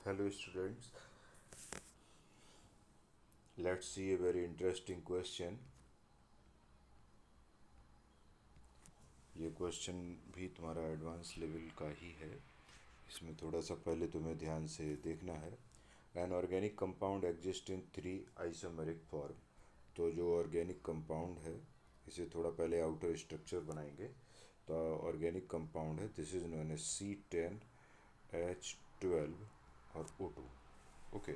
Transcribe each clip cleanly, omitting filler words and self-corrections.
Hello students, let's see a very interesting question. ये question भी तुम्हारा एडवांस लेवल का ही है. इसमें थोड़ा सा पहले तुम्हें ध्यान से देखना है. An organic compound exist in three isomeric form. तो जो ऑर्गेनिक कंपाउंड है इसे थोड़ा पहले आउटर स्ट्रक्चर बनाएंगे. तो ऑर्गेनिक कंपाउंड है, this is known as C10H12 और O2. ओके.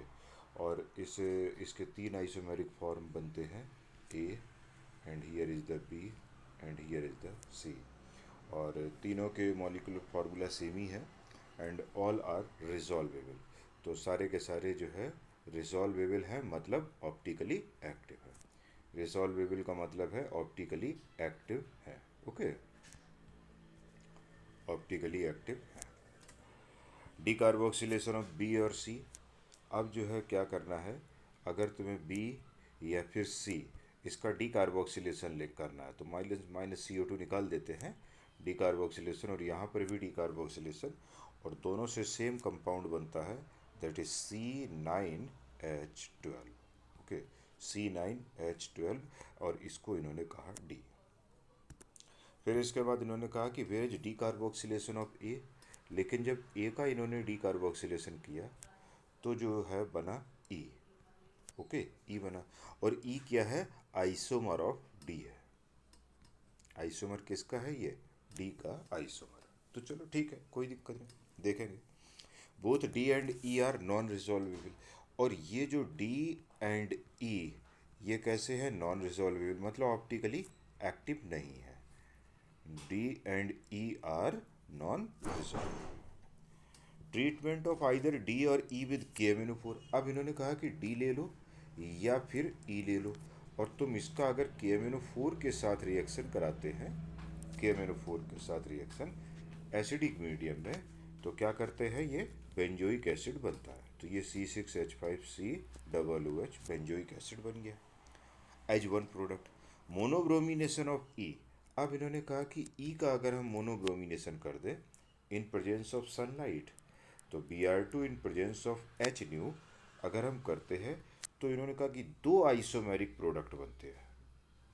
और इसे इसके तीन आइसोमेरिक फॉर्म बनते हैं, A and here is the B and here is the C. और तीनों के मॉलिक्यूलर फार्मूला सेम ही है एंड ऑल आर रिजॉल्वेबल. तो सारे के सारे जो है रिजॉल्वेबल हैं, मतलब ऑप्टिकली एक्टिव है. रिजॉल्वेबल का मतलब है ऑप्टिकली एक्टिव है. ओके, ऑप्टिकली एक्टिव है. डीकार्बोक्सिलेशन ऑफ बी और सी. अब जो है क्या करना है, अगर तुम्हें बी या फिर सी इसका डीकार्बोक्सिलेशन ले करना है तो माइनस माइनस CO2 निकाल देते हैं. डीकार्बोक्सिलेशन और यहाँ पर भी डीकार्बोक्सिलेशन, और दोनों से सेम कंपाउंड बनता है, that is C9H12. Okay, C9H12 और इसको इन्होंने कहा डी. फिर इसके बाद इन्होंने कहा कि वेयर इज डीकार्बोक्सिलेशन ऑफ ए. लेकिन जब ए का इन्होंने डीकार्बोक्सिलेशन किया तो जो है बना ई. ओके, ई बना. और ई क्या है, आइसोमर ऑफ डी है. आइसोमर किसका है, ये डी का आइसोमर. तो चलो ठीक है, कोई दिक्कत नहीं, देखेंगे. Both D and E are non resolvable. और ये जो डी एंड ई ये कैसे है, नॉन रिजॉल्वेबल, मतलब ऑप्टिकली एक्टिव नहीं है. D and E are non resolvable. Treatment of either D और ई विद KMnO4. अब इन्होंने कहा कि डी ले लो या फिर ई ले लो, और तुम इसका अगर KMnO4 के साथ रिएक्शन कराते हैं, KMnO4 के साथ रिएक्शन एसिडिक मीडियम में, तो क्या करते हैं, ये बेंजोइक एसिड बनता है. तो ये C6H5COOH बेंजोइक एसिड बन गया as one product. Monobromination of E. अब इन्होंने कहा कि ई का अगर हम मोनोब्रोमिनेशन कर दें इन प्रेजेंस ऑफ सनलाइट, तो Br2 in presence of H new अगर हम करते हैं, तो इन्होंने कहा कि दो आइसोमेरिक प्रोडक्ट बनते हैं.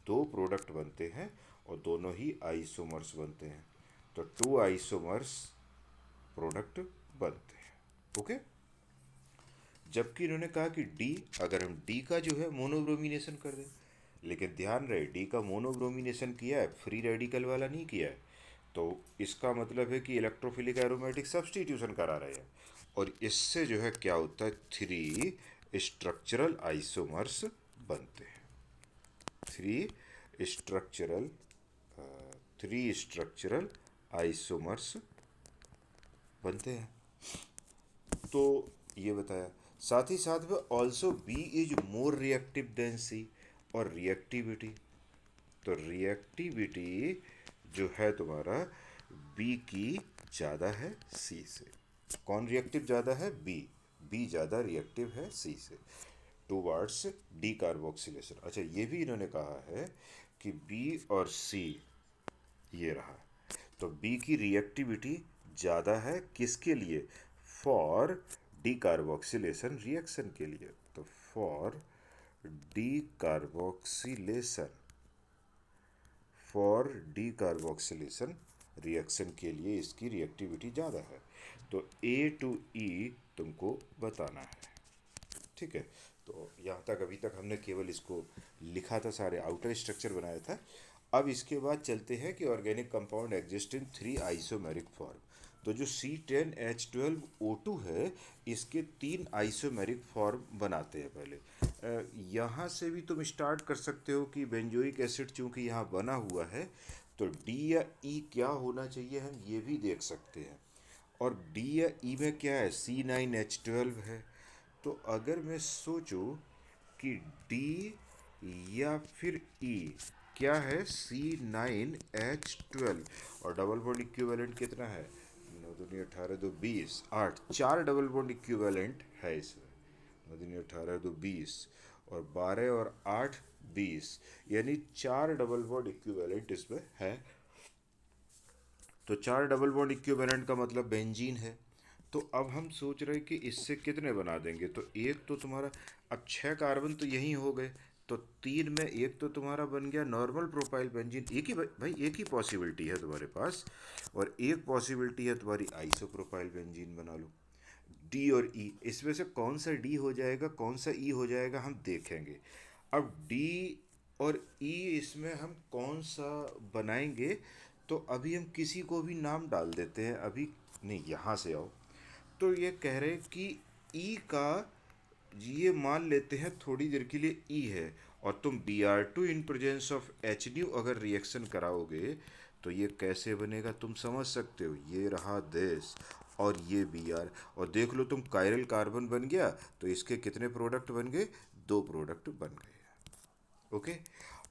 दो प्रोडक्ट बनते हैं और दोनों ही आइसोमर्स बनते हैं. तो टू आइसोमर्स प्रोडक्ट बनते हैं. ओके. जबकि इन्होंने कहा कि डी, अगर हम डी का जो है मोनोब्रोमिनेशन कर दें, लेकिन ध्यान रहे डी का मोनोब्रोमिनेशन किया है, फ्री रेडिकल वाला नहीं किया है. तो इसका मतलब है कि इलेक्ट्रोफिलिक एरोमेटिक सब्सटीट्यूशन करा रहे हैं, और इससे जो है क्या होता है, थ्री स्ट्रक्चरल आइसोमर्स बनते हैं. Three structural three structural isomers बनते हैं. तो ये बताया. साथ ही साथ में also B is more reactive than C. और रिएक्टिविटी, तो रिएक्टिविटी जो है तुम्हारा बी की ज़्यादा है सी से. कौन रिएक्टिव ज़्यादा है, बी. बी ज़्यादा रिएक्टिव है सी से टूवर्ड्स डी कार्बोक्सिलेशन. अच्छा, ये भी इन्होंने कहा है कि बी और सी ये रहा, तो बी की रिएक्टिविटी ज़्यादा है किसके लिए, फॉर डी कार्बोक्सिलेशन रिएक्शन के लिए. तो for D carboxylation, for D carboxylation reaction के लिए इसकी रिएक्टिविटी ज़्यादा है. तो ए टू ई तुमको बताना है. ठीक है. तो यहाँ तक अभी तक हमने केवल इसको लिखा था, सारे आउटर स्ट्रक्चर बनाया था. अब इसके बाद चलते हैं कि organic compound exist in three isomeric form. तो जो C10H12O2 है, इसके तीन आइसोमेरिक फॉर्म बनाते हैं पहले. यहाँ से भी तुम स्टार्ट कर सकते हो कि बेंजोइक एसिड चूंकि यहाँ बना हुआ है, तो डी या ई क्या होना चाहिए हम ये भी देख सकते हैं. और डी या ई में क्या है, C9H12 है. तो अगर मैं सोचूं कि डी या फिर ई क्या है, C9H12, और डबल बॉन्ड इक्विवेलेंट कितना है, 9 दूनी 18 2 20, 8, चार डबल बॉन्ड इक्विवेलेंट है इसमें. 9 दूनी 18 2 20 और 12 और 8 20, यानी चार डबल बॉन्ड इक्विवेलेंट इसमें है. तो चार डबल बॉन्ड इक्विवेलेंट का मतलब बेंजीन है. तो अब हम सोच रहे हैं कि इससे कितने बना देंगे। तो एक तो तुम्हारा, अब 6 कार्बन तो यही हो गए, तो 3 में एक तो तुम्हारा बन गया नॉर्मल प्रोपाइल बेंजीन। एक ही भाई एक ही पॉसिबिलिटी है तुम्हारे पास, और एक पॉसिबिलिटी है तुम्हारी आइसोप्रोपाइल बेंजीन बना लो। डी और ई, इसमें से कौन सा डी हो जाएगा कौन सा ई हो जाएगा हम देखेंगे। अब डी और ई इसमें हम कौन सा बनाएंगे, तो अभी हम किसी को भी नाम डाल देते हैं अभी। नहीं, यहाँ से आओ। तो ये कह रहे कि ई का, ये मान लेते हैं थोड़ी देर के लिए ई है, और तुम Br2 in presence of HNu अगर रिएक्शन कराओगे तो ये कैसे बनेगा तुम समझ सकते हो। ये रहा दिस, और ये Br, और देख लो तुम कायरल कार्बन बन गया, तो इसके कितने प्रोडक्ट बन गए, 2 प्रोडक्ट बन गए। ओके।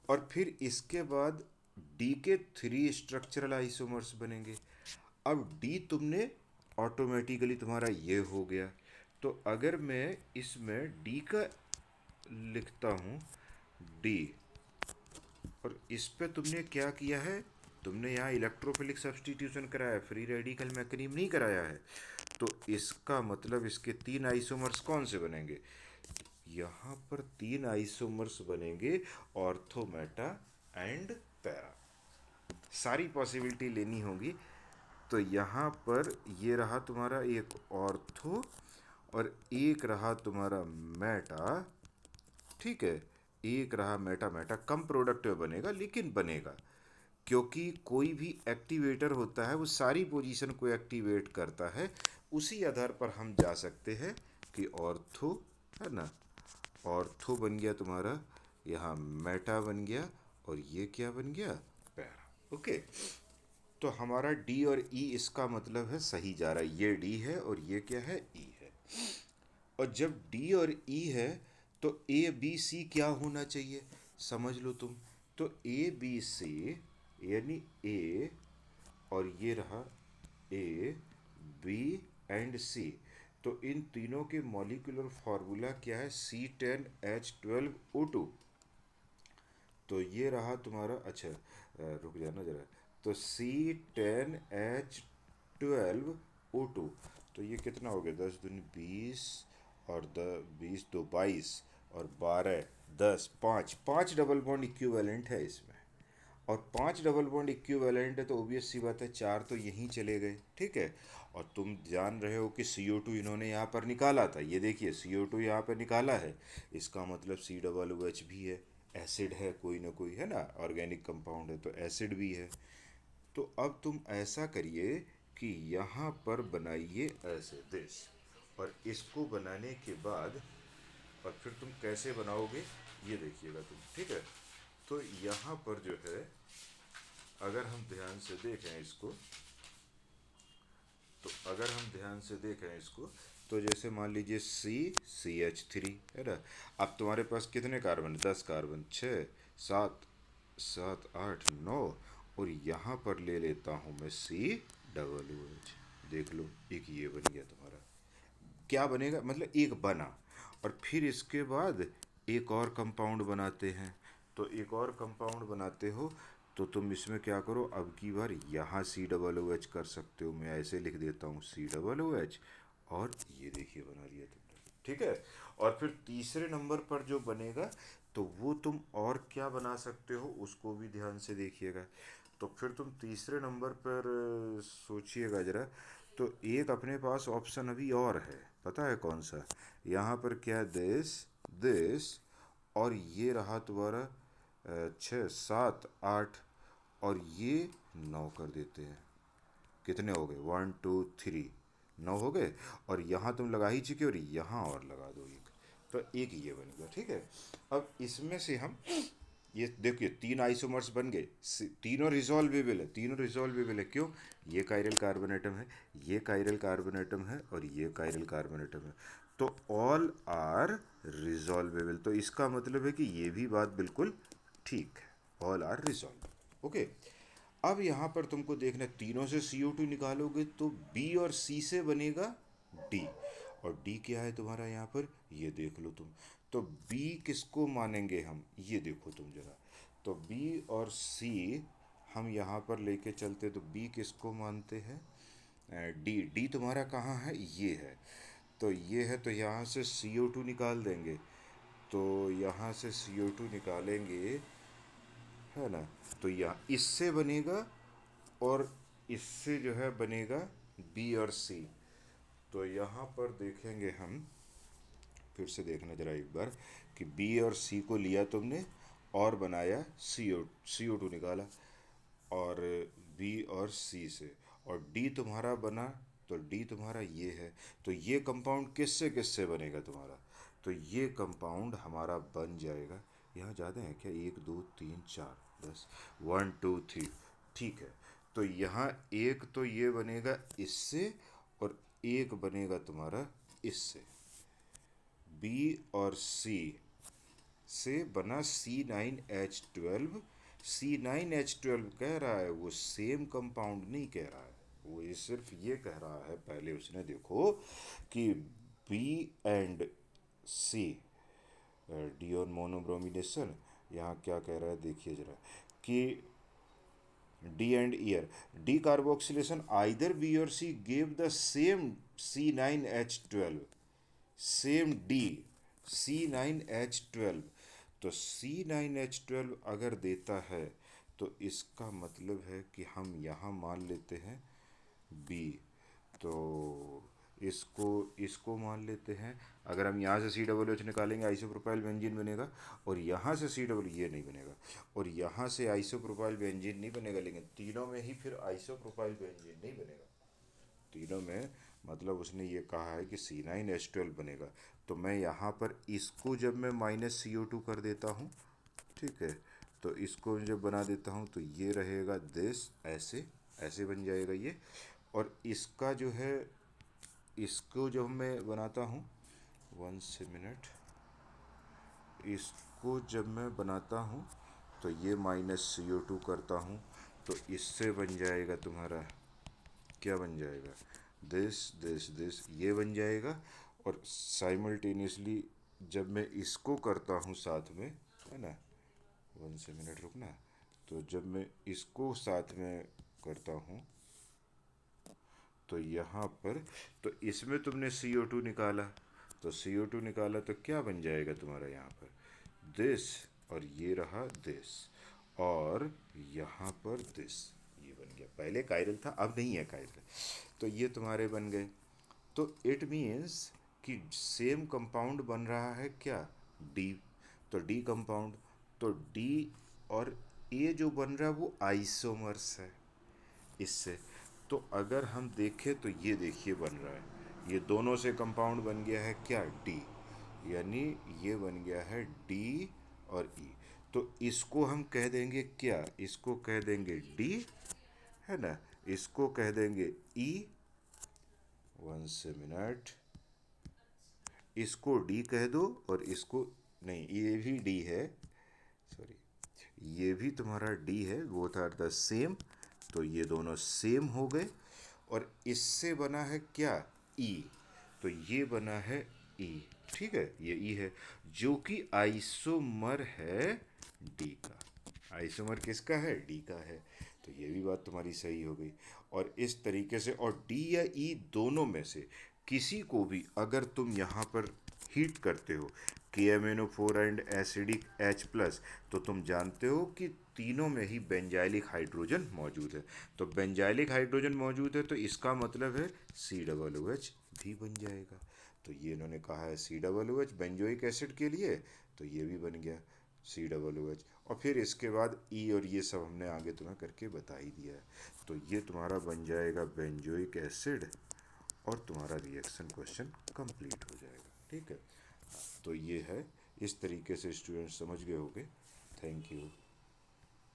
और फिर इसके बाद डी के 3 स्ट्रक्चरल आइसोमर्स बनेंगे। अब डी तुमने ऑटोमेटिकली तुम्हारा ये हो गया। तो अगर मैं इसमें डी का लिखता हूँ, डी, और इस पे तुमने क्या किया है, तुमने यहाँ इलेक्ट्रोफिलिक सब्सटीट्यूशन कराया, फ्री रेडिकल मैकेनिज्म नहीं कराया है। तो इसका मतलब इसके 3 आइसोमर्स कौन से बनेंगे, यहाँ पर 3 आइसोमर्स बनेंगे, ऑर्थो, मेटा एंड पैरा। सारी पॉसिबिलिटी लेनी होगी। तो यहाँ पर ये रहा तुम्हारा एक ऑर्थो, और एक रहा तुम्हारा मेटा, ठीक है। एक रहा मेटा, मेटा कम प्रोडक्ट में बनेगा लेकिन बनेगा, क्योंकि कोई भी एक्टिवेटर होता है वो सारी पोजीशन को एक्टिवेट करता है। उसी आधार पर हम जा सकते हैं कि ऑर्थो है ना, ऑर्थो बन गया तुम्हारा, यहाँ मेटा बन गया, और ये क्या बन गया, पैरा। ओके। तो हमारा डी और ई इसका मतलब है सही जा रहा है, ये डी है और ये क्या है, ई है। और जब डी और ई है तो ए बी सी क्या होना चाहिए, समझ लो तुम। तो ए बी सी यानी ए, और ये रहा ए बी एंड सी। तो इन तीनों के मॉलिक्यूलर फार्मूला क्या है, C10H12O2। तो ये रहा तुम्हारा, अच्छा रुक जाना जरा। तो C10H12O2, तो ये कितना हो गया, 10 दूनी 20, और 20 2 22, और 12 10, 5 5 डबल बॉन्ड इक्विवेलेंट है इसमें। और 5 डबल बॉन्ड इक्विवेलेंट है तो ओबियस सी बात है 4 तो यहीं चले गए, ठीक है। और तुम जान रहे हो कि CO2 इन्होंने यहाँ पर निकाला था, ये देखिए CO2 यहाँ पर निकाला है, इसका मतलब COOH भी है, एसिड है कोई ना कोई, है ना, ऑर्गेनिक कंपाउंड है तो एसिड भी है। तो अब तुम ऐसा करिए कि यहाँ पर बनाइए ऐसे दिस, और इसको बनाने के बाद, और फिर तुम कैसे बनाओगे ये देखिएगा तुम, ठीक है। तो यहाँ पर जो है, अगर हम ध्यान से देखें इसको, तो अगर हम ध्यान से देखें इसको, तो जैसे मान लीजिए CH3 है ना। अब तुम्हारे पास कितने कार्बन, 10 कार्बन, 6 7 8 9, और यहाँ पर ले लेता हूँ मैं COOH। देख लो एक ये बन गया तुम्हारा, क्या बनेगा मतलब एक बना। और फिर इसके बाद एक और कंपाउंड बनाते हैं। तो एक और कंपाउंड बनाते हो तो तुम इसमें क्या करो, अब की बार यहाँ COOH कर सकते हो, मैं ऐसे लिख देता हूँ COOH, और ये देखिए बना दिया तुमने, ठीक है। और फिर तीसरे नंबर पर जो बनेगा तो वो तुम और क्या बना सकते हो उसको भी ध्यान से देखिएगा। तो फिर तुम तीसरे नंबर पर सोचिएगा जरा। तो एक अपने पास ऑप्शन अभी और है, पता है कौन सा, यहाँ पर क्या, दिस दिस, और ये रहा तुम्हारा 6 7 8, और ये 9 कर देते हैं। कितने हो गए, 1 2 3, 9 हो गए। और यहाँ तुम लगा ही चुके, और यहाँ और लगा दो एक, तो एक ये बन गया, ठीक है। अब इसमें से हम ये देखिए 3 आइसोमर्स बन गए, तीनों रिजॉल्वेबल है, तीनों रिजॉल्वेबल है, क्यों, ये कायरल कार्बन एटम है, ये कायरल कार्बन एटम है, और ये कायरल कार्बन एटम है। तो ऑल आर रिजॉल्वेबल, तो इसका मतलब है कि ये भी बात बिल्कुल ठीक है, ऑल आर रिजॉल्व। ओके। अब यहाँ पर तुमको देखना है, तीनों से CO2 निकालोगे तो B और C से बनेगा D, और D क्या है तुम्हारा यहाँ पर, ये देख लो तुम। तो B किसको मानेंगे हम, ये देखो तुम जरा। तो B और C हम यहाँ पर लेके चलते, तो B किसको मानते हैं, डी डी तुम्हारा कहाँ है, ये है। तो ये है, तो यहाँ से CO2 निकाल देंगे। तो यहाँ से CO2 निकालेंगे, है ना। तो यहाँ इससे बनेगा, और इससे जो है बनेगा बी और सी। तो यहाँ पर देखेंगे हम, फिर से देखना जरा एक बार, कि बी और सी को लिया तुमने और बनाया CO2 निकाला, और बी और सी से, और डी तुम्हारा बना। तो डी तुम्हारा ये है। तो ये कंपाउंड किससे किससे बनेगा तुम्हारा, तो ये कंपाउंड हमारा बन जाएगा। यहाँ ज़्यादा है क्या, 1 2 3 4 10, 1 2 3, ठीक है। तो यहाँ एक तो ये बनेगा इससे, और एक बनेगा तुम्हारा इससे। बी और सी से बना C9H12। C9H12 कह रहा है, वो सेम कंपाउंड नहीं कह रहा है, वो ये सिर्फ ये कह रहा है, पहले उसने देखो कि बी एंड सी, डियोन मोनोब्रोमिनेशन, यहाँ क्या कह रहा है देखिए जरा, कि डी एंड ईयर, decarboxylation either B or C gave the same C9H12, same D C9H12। तो C9H12 अगर देता है, तो इसका मतलब है कि हम यहाँ मान लेते हैं बी। तो इसको इसको मान लेते हैं। अगर हम यहाँ से COOH निकालेंगे, आइसोप्रोपाइल बेंजीन बनेगा, और यहाँ से COO ये नहीं बनेगा, और यहाँ से आइसोप्रोपाइल बेंजीन नहीं बनेगा, लेकिन तीनों में ही फिर आइसोप्रोपाइल बेंजीन नहीं बनेगा। तीनों में मतलब उसने ये कहा है कि C9H12 बनेगा। तो मैं यहाँ पर इसको जब मैं -CO2 कर देता हूँ, ठीक है, तो इसको जब बना देता हूँ तो ये रहेगा दिस, ऐसे ऐसे बन जाएगा ये। और इसका जो है, इसको जब मैं बनाता हूँ, 1 मिनट, इसको जब मैं बनाता हूँ तो ये -CO2 करता हूँ, तो इससे बन जाएगा तुम्हारा, क्या बन जाएगा, दिस दिस दिस, ये बन जाएगा। और साइमल्टेनियसली जब मैं इसको करता हूँ साथ में, है ना, 1 मिनट रुकना। तो जब मैं इसको साथ में करता हूँ, तो यहाँ पर, तो इसमें तुमने CO2 निकाला, तो CO2 निकाला तो क्या बन जाएगा तुम्हारा यहाँ पर, दिस, और ये रहा दिस, और यहाँ पर दिस, ये बन गया। पहले कायरल था, अब नहीं है कायरल। तो ये तुम्हारे बन गए। तो इट मीन्स कि सेम कंपाउंड बन रहा है क्या, डी। तो डी कंपाउंड, तो डी और ए जो बन रहा है वो आइसोमर्स है इससे। तो अगर हम देखें तो ये देखिए बन रहा है, ये दोनों से कंपाउंड बन गया है क्या, डी, यानी ये बन गया है डी और ई। तो इसको हम कह देंगे क्या, इसको कह देंगे डी, है ना, इसको कह देंगे ई, 1 मिनट, इसको डी कह दो, और इसको नहीं, ये भी डी है, सॉरी, ये भी तुम्हारा डी है, बोथ आर द सेम। तो ये दोनों सेम हो गए। और इससे बना है क्या, ई। तो ये बना है ई, ठीक है, ये ई है, जो कि आइसोमर है डी का। आइसोमर किसका है, डी का है। तो ये भी बात तुम्हारी सही हो गई। और इस तरीके से, और डी या ई दोनों में से किसी को भी अगर तुम यहाँ पर हीट करते हो, KMnO4 एंड एसिडिक H+, तो तुम जानते हो कि तीनों में ही बेंजाइलिक हाइड्रोजन मौजूद है। तो बेंजाइलिक हाइड्रोजन मौजूद है, तो इसका मतलब है COOH भी बन जाएगा। तो ये इन्होंने कहा है COOH बेंजोइक एसिड के लिए, तो ये भी बन गया COOH। और फिर इसके बाद ई, और ये सब हमने आगे तुम्हें करके बता ही दिया है। तो ये तुम्हारा बन जाएगा बेंजोइक एसिड, और तुम्हारा रिएक्शन क्वेश्चन कंप्लीट हो जाएगा, ठीक है। तो ये है, इस तरीके से स्टूडेंट समझ गए होंगे। Thank you.